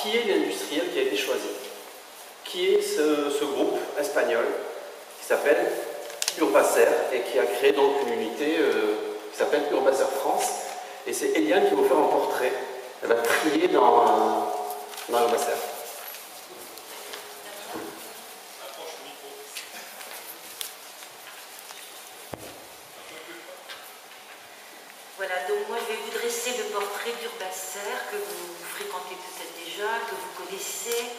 qui est l'industriel qui a été choisi? Qui est ce groupe espagnol qui s'appelle Urbacer et qui a créé donc une unité qui s'appelle Urbacer France. Et c'est Eliane qui va vous faire un portrait. Elle va trier dans Urbacer. Voilà, donc moi je vais vous dresser le portrait d'Urbacer que vous fréquentez peut-être déjà, que vous connaissez.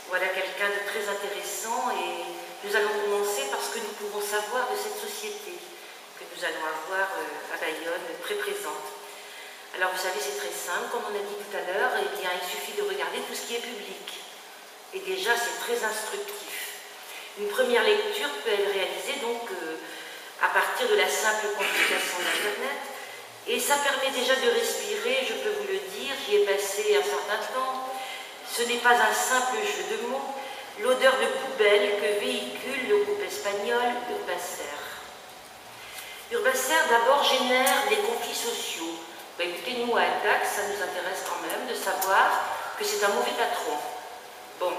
Voilà quelqu'un de très intéressant et nous allons commencer par ce que nous pouvons savoir de cette société que nous allons avoir à Bayonne, très présente. Alors vous savez, c'est très simple, comme on a dit tout à l'heure, eh bien il suffit de regarder tout ce qui est public. Et déjà c'est très instructif. Une première lecture peut être réalisée donc à partir de la simple consultation d'Internet. Et ça permet déjà de respirer, je peux vous le dire, j'y ai passé un certain temps. Ce n'est pas un simple jeu de mots, l'odeur de poubelle que véhicule le groupe espagnol Urbacer. Urbacer d'abord génère des conflits sociaux. Ben, écoutez, nous à Attac, ça nous intéresse quand même de savoir que c'est un mauvais patron. Bon,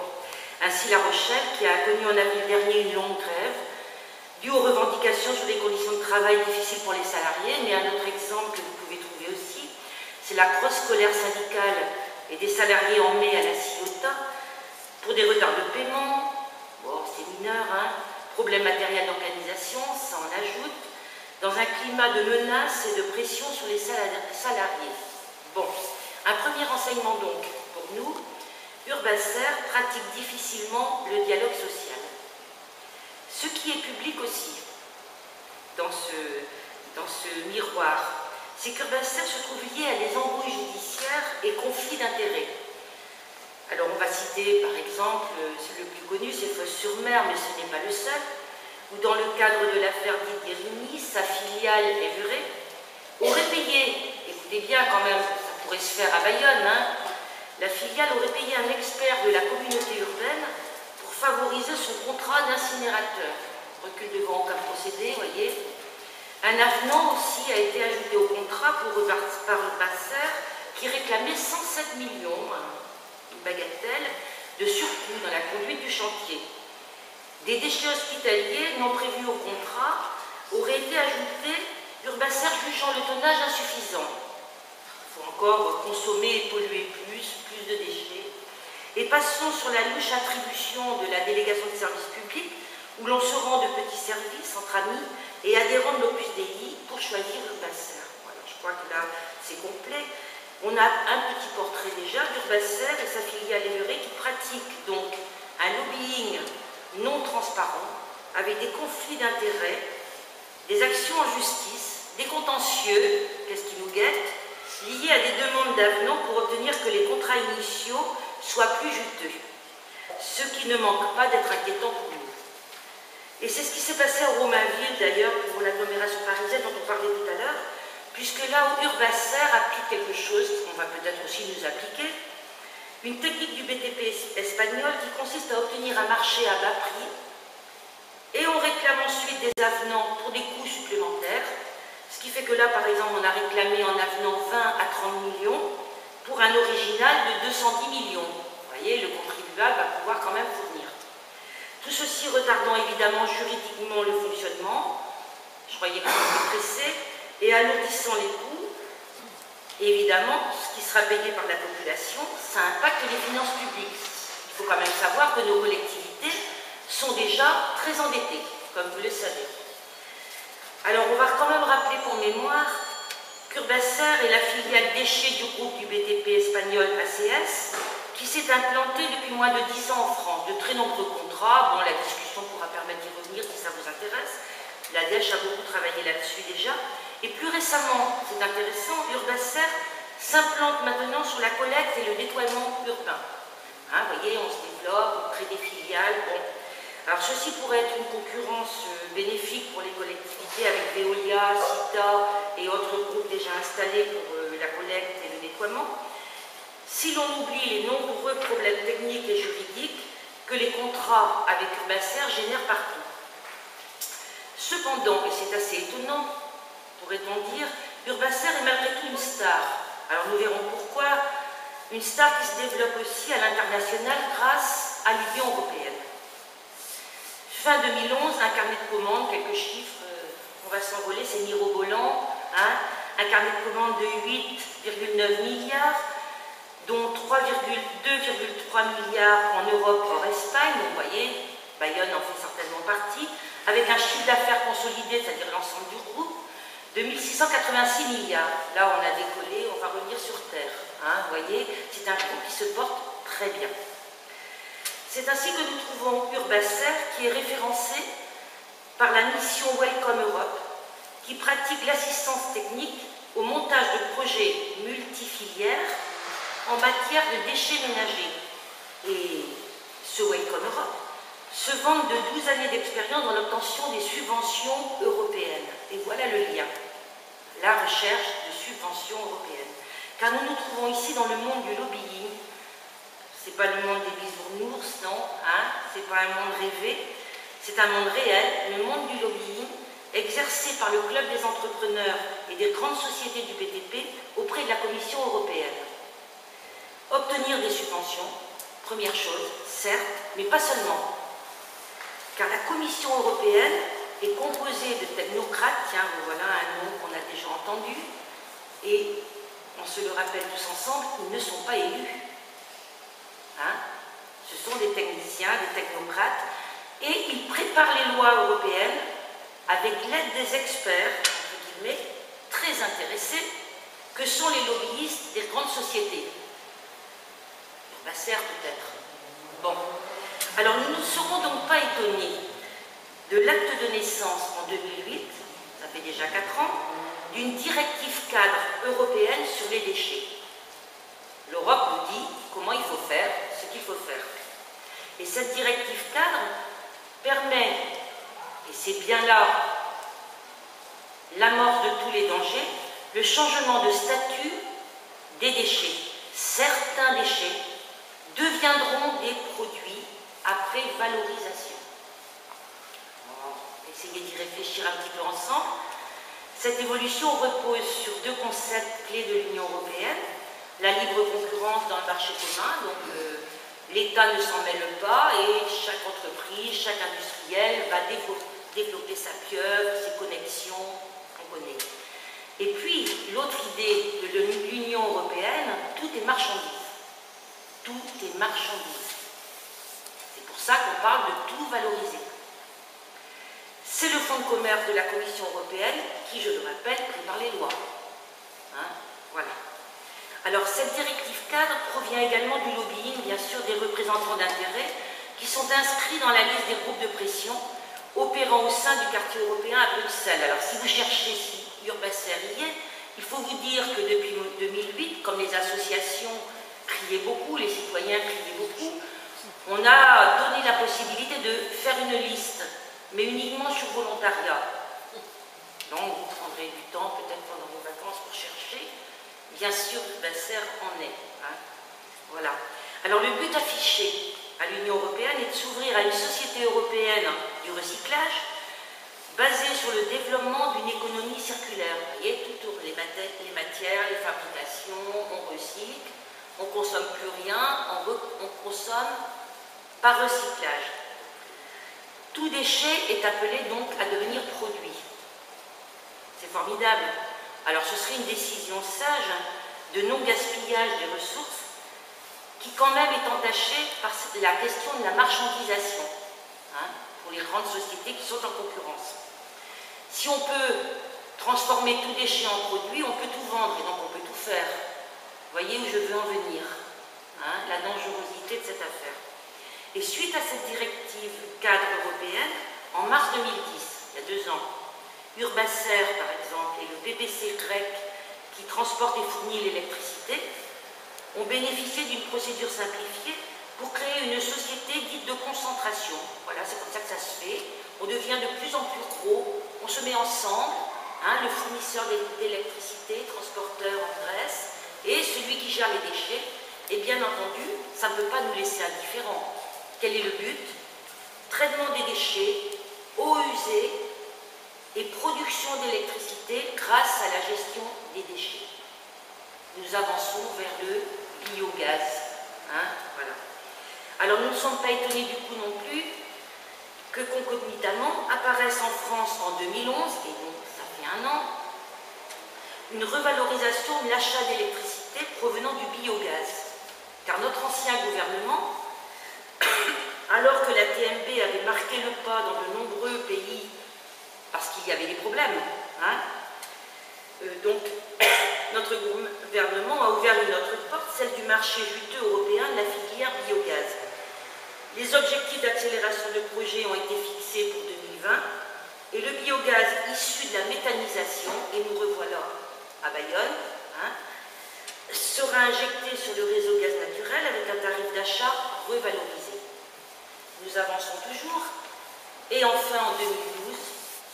ainsi La Rochelle, qui a connu en avril dernier une longue grève, due aux revendications sur des conditions de travail difficiles pour les salariés, mais un autre exemple que vous pouvez trouver aussi, c'est la grosse colère syndicale et des salariés en mai à la Ciotat pour des retards de paiement, bon, c'est mineur, hein, problèmes matériels d'organisation, ça en ajoute, dans un climat de menaces et de pression sur les salariés. Bon, un premier renseignement donc pour nous, Urbacer pratique difficilement le dialogue social. Ce qui est public aussi, dans ce miroir, c'est qu'Urbacer se trouve lié à des embrouilles judiciaires et conflits d'intérêts. Alors on va citer par exemple, c'est le plus connu, c'est Fos-sur-Mer, mais ce n'est pas le seul, où dans le cadre de l'affaire d'Iguerini, sa filiale Everest aurait payé, écoutez bien quand même, ça pourrait se faire à Bayonne, hein, la filiale aurait payé un expert de la communauté urbaine pour favoriser son contrat d'incinérateur. Recul devant aucun procédé, voyez. Un avenant aussi a été ajouté au contrat par Urbacer qui réclamait 107 millions, une bagatelle, de surcoût dans la conduite du chantier. Des déchets hospitaliers non prévus au contrat auraient été ajoutés, Urbacer jugeant le tonnage insuffisant. Il faut encore consommer et polluer plus de déchets. Et passons sur la louche attribution de la délégation de services publics, où l'on se rend de petits services entre amis et adhérents de l'Opus Dei pour choisir Urbacer. Voilà, je crois que là, c'est complet. On a un petit portrait déjà d'Urbacer et sa filiale Everest qui pratique donc un lobbying non transparent, avec des conflits d'intérêts, des actions en justice, des contentieux, qu'est-ce qui nous guette, liés à des demandes d'avenant pour obtenir que les contrats initiaux soient plus juteux. Ce qui ne manque pas d'être inquiétant pour nous. Et c'est ce qui s'est passé à Romainville, d'ailleurs, pour l'agglomération parisienne dont on parlait tout à l'heure, puisque là où Urbacer applique quelque chose qu'on va peut-être aussi nous appliquer, une technique du BTP espagnol qui consiste à obtenir un marché à bas prix, et on réclame ensuite des avenants pour des coûts supplémentaires, ce qui fait que là, par exemple, on a réclamé en avenant 20 à 30 millions pour un original de 210 millions. Vous voyez, le contribuable va pouvoir quand même fournir. Tout ceci retardant évidemment juridiquement le fonctionnement, je croyais que c'était pressé, et alourdissant les coûts. Et évidemment, ce qui sera payé par la population, ça impacte les finances publiques. Il faut quand même savoir que nos collectivités sont déjà très endettées, comme vous le savez. Alors, on va quand même rappeler pour mémoire qu'Urbacer est la filiale déchets du groupe du BTP espagnol ACS, qui s'est implantée depuis moins de 10 ans en France. De très nombreux contrats, bon, la discussion pourra permettre d'y revenir si ça vous intéresse. La DECH a beaucoup travaillé là-dessus déjà. Et plus récemment, c'est intéressant, Urbacer s'implante maintenant sur la collecte et le nettoiement urbain. Hein, vous voyez, on se développe, on crée des filiales. Bon. Alors ceci pourrait être une concurrence bénéfique pour les collectivités avec Veolia, Cita et autres groupes déjà installés pour la collecte et le nettoiement. Si l'on oublie les nombreux problèmes techniques et juridiques que les contrats avec Urbacer génèrent partout. Cependant, et c'est assez étonnant, pourrait-on dire, Urbacer est malgré tout une star. Alors nous verrons pourquoi. Une star qui se développe aussi à l'international grâce à l'Union européenne. Fin 2011, un carnet de commandes, quelques chiffres, on va s'envoler, c'est mirobolant, hein, un carnet de commandes de 8,9 milliards, dont 2,3 milliards en Europe, hors Espagne, donc vous voyez, Bayonne en fait certainement partie, avec un chiffre d'affaires consolidé, c'est-à-dire l'ensemble du groupe, de 1686 milliards. Là, on a décollé, on va revenir sur Terre. Hein, vous voyez, c'est un groupe qui se porte très bien. C'est ainsi que nous trouvons Urbacer, qui est référencé par la mission Welcome Europe, qui pratique l'assistance technique au montage de projets multifilières en matière de déchets ménagers. Et ce Welcome Europe se vante de 12 années d'expérience dans l'obtention des subventions européennes. Et voilà le lien, la recherche de subventions européennes. Car nous nous trouvons ici dans le monde du lobbying. Ce n'est pas le monde des bisounours, non, hein, ce n'est pas un monde rêvé, c'est un monde réel, le monde du lobbying, exercé par le Club des entrepreneurs et des grandes sociétés du BTP auprès de la Commission européenne. Obtenir des subventions, première chose, certes, mais pas seulement. Car la Commission européenne est composée de technocrates, tiens, voilà un nom qu'on a déjà entendu, et on se le rappelle tous ensemble, ils ne sont pas élus. Hein? Ce sont des techniciens, des technocrates, et ils préparent les lois européennes avec l'aide des experts, entre guillemets, très intéressés, que sont les lobbyistes des grandes sociétés. Urbacer peut-être. Bon. Alors nous ne serons donc pas étonnés de l'acte de naissance en 2008, ça fait déjà 4 ans, d'une directive cadre européenne sur les déchets. L'Europe nous dit comment il faut faire, ce qu'il faut faire. Et cette directive cadre permet, et c'est bien là l'amorce de tous les dangers, le changement de statut des déchets. Certains déchets deviendront des produits après valorisation. On va essayer d'y réfléchir un petit peu ensemble. Cette évolution repose sur 2 concepts clés de l'Union européenne. La libre concurrence dans le marché commun, donc l'État ne s'en mêle pas et chaque entreprise, chaque industriel va développer sa pieuvre, ses connexions, on connaît. Et puis, l'autre idée de l'Union européenne, tout est marchandise. Tout est marchandise. C'est pour ça qu'on parle de tout valoriser. C'est le fonds de commerce de la Commission européenne qui, je le rappelle, prépare les lois. Hein, voilà. Alors, cette directive cadre provient également du lobbying, bien sûr, des représentants d'intérêt qui sont inscrits dans la liste des groupes de pression opérant au sein du quartier européen à Bruxelles. Alors, si vous cherchez si Urbacer y est, il faut vous dire que depuis 2008, comme les associations criaient beaucoup, les citoyens criaient beaucoup, on a donné la possibilité de faire une liste, mais uniquement sur volontariat. Donc, vous prendrez du temps, peut-être pendant vos vacances, pour chercher. Bien sûr, Urbacer en est. Hein. Voilà. Alors, le but affiché à l'Union européenne est de s'ouvrir à une société européenne du recyclage basée sur le développement d'une économie circulaire. Vous voyez, tout tourne, les matières, les fabrications, on recycle, on ne consomme plus rien, on consomme par recyclage. Tout déchet est appelé donc à devenir produit. C'est formidable. Alors ce serait une décision sage de non-gaspillage des ressources qui quand même est entachée par la question de la marchandisation, hein, pour les grandes sociétés qui sont en concurrence. Si on peut transformer tout déchet en produit, on peut tout vendre et donc on peut tout faire. Vous voyez où je veux en venir, hein, la dangerosité de cette affaire. Et suite à cette directive cadre européenne, en mars 2010, il y a 2 ans, Urbacer, par exemple, et le PPC grec qui transporte et fournit l'électricité ont bénéficié d'une procédure simplifiée pour créer une société dite de concentration. Voilà, c'est comme ça que ça se fait. On devient de plus en plus gros, on se met ensemble, hein, le fournisseur d'électricité, transporteur en Grèce, et celui qui gère les déchets. Et bien entendu, ça ne peut pas nous laisser indifférents. Quel est le but? Traitement des déchets, eau usée, et production d'électricité grâce à la gestion des déchets. Nous avançons vers le biogaz. Hein, voilà. Alors nous ne sommes pas étonnés du coup non plus que concomitamment apparaisse en France en 2011, et donc ça fait un an, une revalorisation de l'achat d'électricité provenant du biogaz. Car notre ancien gouvernement, alors que la TMB avait marqué le pas dans de nombreux pays, parce qu'il y avait des problèmes, hein, donc notre gouvernement a ouvert une autre porte, celle du marché juteux européen de la filière biogaz. Les objectifs d'accélération de projet ont été fixés pour 2020 et le biogaz issu de la méthanisation, et nous revoilà à Bayonne, hein, sera injecté sur le réseau gaz naturel avec un tarif d'achat revalorisé. Nous avançons toujours et enfin en 2012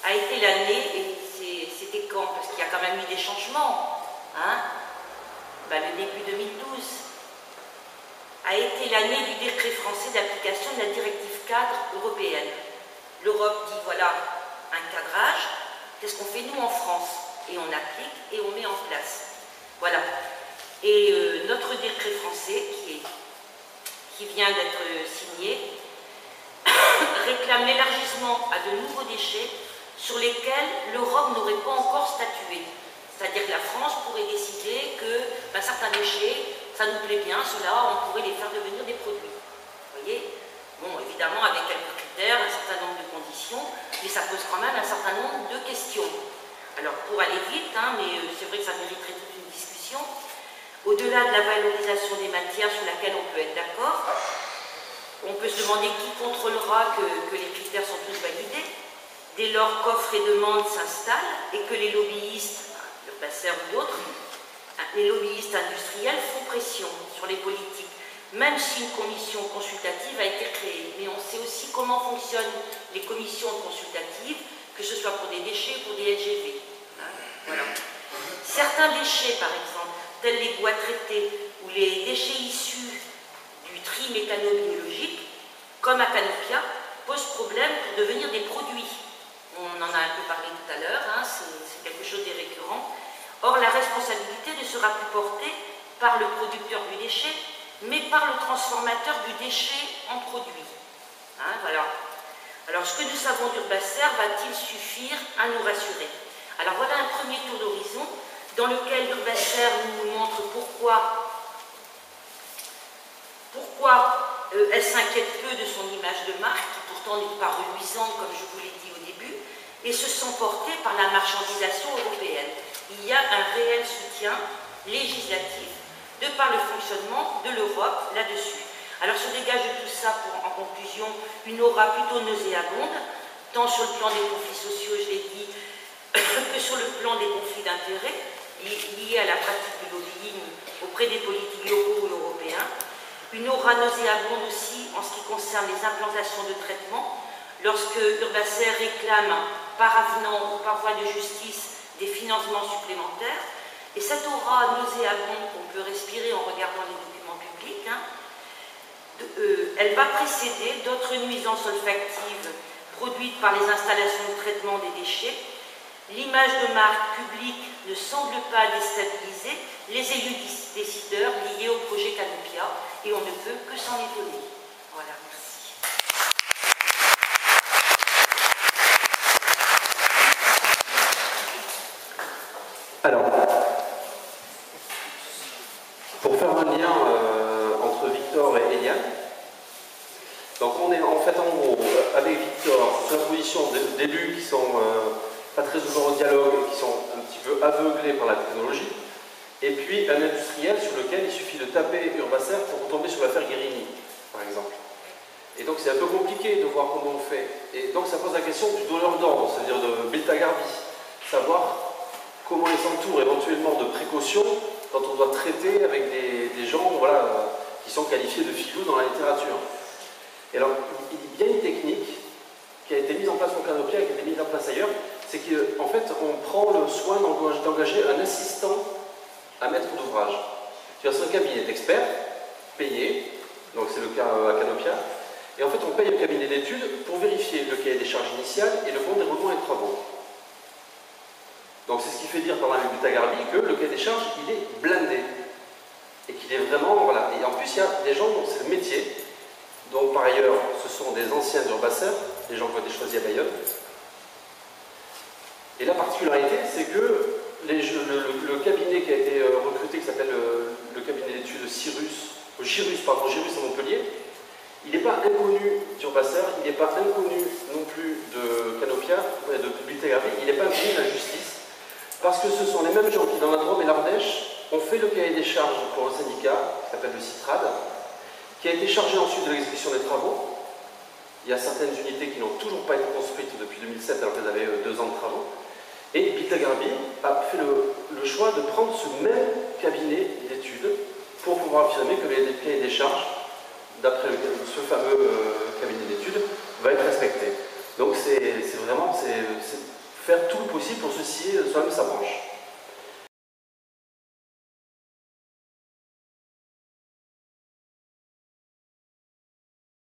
a été l'année, et c'était quand? Parce qu'il y a quand même eu des changements, hein, le début 2012 a été l'année du décret français d'application de la directive cadre européenne. L'Europe dit voilà un cadrage, qu'est-ce qu'on fait nous en France? Et on applique et on met en place. Voilà. Et notre décret français, qui vient d'être signé, réclame l'élargissement à de nouveaux déchets sur lesquels l'Europe n'aurait pas encore statué. C'est-à-dire que la France pourrait décider que certains déchets, ça nous plaît bien, ceux-là, on pourrait les faire devenir des produits. Vous voyez? Bon, évidemment, avec quelques critères, un certain nombre de conditions, mais ça pose quand même un certain nombre de questions. Alors, pour aller vite, hein, mais c'est vrai que ça mériterait toute une discussion, au-delà de la valorisation des matières sur laquelle on peut être d'accord, on peut se demander qui contrôlera que les critères sont tous validés, dès lors qu'offre et demande s'installent et que les lobbyistes, Urbacer ou d'autres, les lobbyistes industriels font pression sur les politiques, même si une commission consultative a été créée. Mais on sait aussi comment fonctionnent les commissions consultatives, que ce soit pour des déchets ou pour des LGV. Voilà. Certains déchets, par exemple, tels les bois traités ou les déchets issus du tri mécano-biologique, comme à Canopia, posent problème pour devenir des produits. On en a un peu parlé tout à l'heure, hein, c'est quelque chose de récurrent. Or, la responsabilité ne sera plus portée par le producteur du déchet, mais par le transformateur du déchet en produit. Hein, voilà. Alors, ce que nous savons d'Urbacer va-t-il suffire à nous rassurer? Alors, voilà un premier tour d'horizon dans lequel Urbacer nous montre pourquoi elle s'inquiète peu de son image de marque, qui pourtant n'est pas reluisante, comme je vous l'ai dit au début, et se sent portée par la marchandisation européenne. Il y a un réel soutien législatif de par le fonctionnement de l'Europe là-dessus. Alors se dégage de tout ça, en conclusion, une aura plutôt nauséabonde, tant sur le plan des conflits sociaux, je l'ai dit, que sur le plan des conflits d'intérêts liés à la pratique du lobbying auprès des politiques locaux ou européens. Une aura nauséabonde aussi en ce qui concerne les implantations de traitement, lorsque Urbacer réclame par avenant ou par voie de justice des financements supplémentaires. Et cette aura nauséabonde qu'on peut respirer en regardant les documents publics, hein, elle va précéder d'autres nuisances olfactives produites par les installations de traitement des déchets. L'image de marque publique ne semble pas déstabiliser les élus décideurs liés au projet Canopia, et on ne peut que s'en étonner. Voilà, merci. Alors, pour faire un lien entre Victor et Eliane, donc on est en fait en gros avec Victor sur la position d'élus qui sont pas très ouverts au dialogue, qui sont un petit peu aveuglés par la technologie, et puis un industriel sur lequel il suffit de taper Urbacer pour retomber sur l'affaire Guérini, par exemple. Et donc c'est un peu compliqué de voir comment on fait. Et donc ça pose la question du donneur d'ordre, c'est-à-dire de Beta Garbi, savoir comment ils s'entourent éventuellement de précautions quand on doit traiter avec des gens voilà, qui sont qualifiés de filous dans la littérature. Et alors, il y a une technique qui a été mise en place pour Canopia et qui a été mise en place ailleurs, c'est qu'en fait, on prend le soin d'engager un assistant à maître d'ouvrage. C'est un cabinet d'experts, payé, donc c'est le cas à Canopia, et en fait, on paye le cabinet d'études pour vérifier le cahier des charges initiales et le bon déroulement des travaux. Donc c'est ce qui fait dire par la Beta Garbi que le cahier des charges, il est blindé, et qu'il est vraiment, voilà. Et en plus, il y a des gens dont c'est le métier. Donc par ailleurs, ce sont des anciens urbasseurs, des gens qui ont été choisis à Bayonne. Et la particularité, c'est que le cabinet qui a été recruté, qui s'appelle le cabinet d'études Girus à Montpellier, il n'est pas inconnu d'Urbacer, il n'est pas inconnu non plus de Canopia, de Bulletin-Garvey, il n'est pas inconnu de la justice, parce que ce sont les mêmes gens qui, dans la Drôme et l'Ardèche, ont fait le cahier des charges pour le syndicat, qui s'appelle le CITRAD, qui a été chargé ensuite de l'exécution des travaux. Il y a certaines unités qui n'ont toujours pas été construites depuis 2007, alors qu'elles avaient 2 ans de travaux. Et Bulletin-Garvey a fait le choix de prendre ce même cabinet d'études pour pouvoir affirmer que les cahiers des charges, d'après ce fameux cabinet d'études, va être respecté. Donc c'est vraiment faire tout le possible pour se scier soi-même sa branche.